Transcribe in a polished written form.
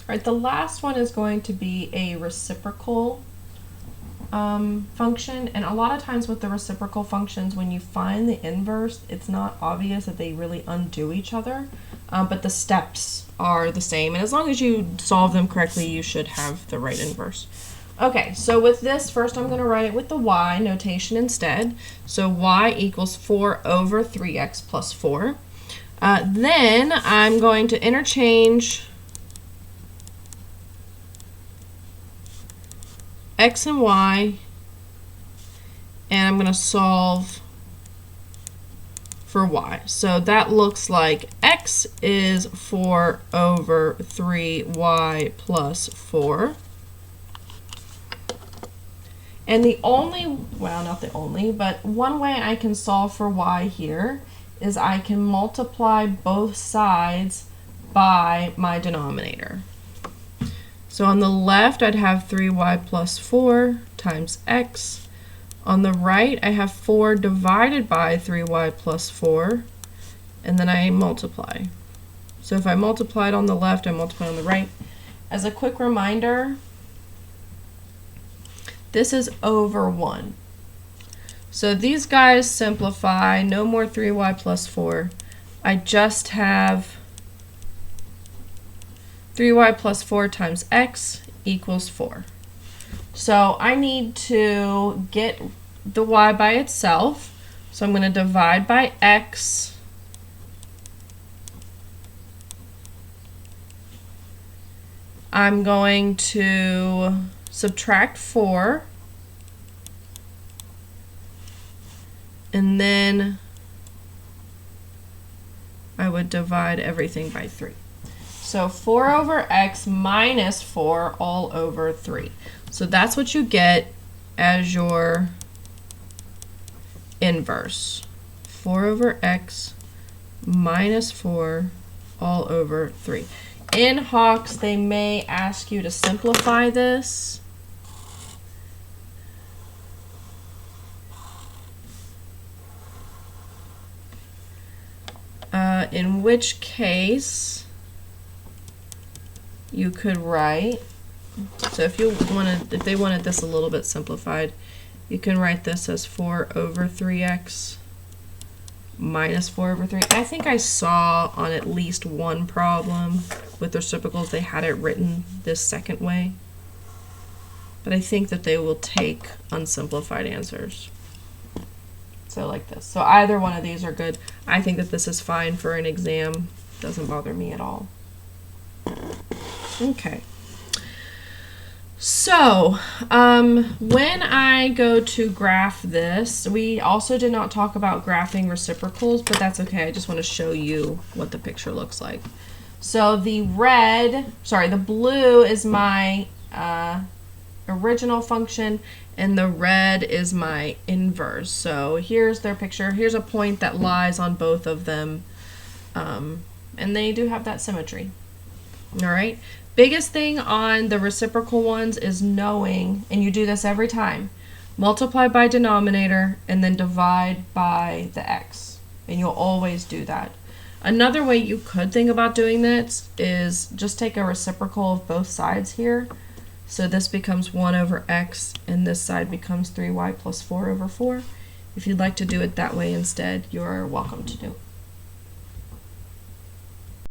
right, the last one is going to be a reciprocal function, and a lot of times with the reciprocal functions, when you find the inverse, it's not obvious that they really undo each other, but the steps are the same, and as long as you solve them correctly, you should have the right inverse. Okay, so with this, first I'm going to write it with the y notation instead. So y equals 4 over 3x plus 4. Then I'm going to interchange x and y, and I'm going to solve for y. So that looks like x is 4 over 3y plus 4. And the only, well, not the only, but one way I can solve for y here is I can multiply both sides by my denominator. So on the left, I'd have 3y plus 4 times x. On the right, I have 4 divided by 3y plus 4, and then I multiply. So if I multiplied on the left, I multiply on the right. As a quick reminder, this is over 1. So these guys simplify, no more 3y plus 4. I just have 3y plus 4 times x equals 4. So I need to get the y by itself. So I'm going to divide by x. I'm going to subtract 4. And then I would divide everything by 3. So 4 over x minus 4 all over 3. So that's what you get as your inverse. 4 over x minus 4 all over 3. In Hawks, they may ask you to simplify this. In which case you could write, so if they wanted this a little bit simplified, you can write this as 4 over 3x minus 4 over 3. I think I saw on at least one problem with reciprocals they had it written this second way, but I think that they will take unsimplified answers. So like this. So either one of these are good. I think that this is fine for an exam. Doesn't bother me at all. Okay. So when I go to graph this, we also did not talk about graphing reciprocals, but that's okay. I just want to show you what the picture looks like. So the blue is my original function, and the red is my inverse. So here's their picture. Here's a point that lies on both of them, and they do have that symmetry. All right. Biggest thing on the reciprocal ones is knowing, and you do this every time, multiply by denominator and then divide by the x, and you'll always do that. Another way you could think about doing this is just take a reciprocal of both sides here. So this becomes 1 over x, and this side becomes 3y plus 4 over 4. If you'd like to do it that way instead, you're welcome to do.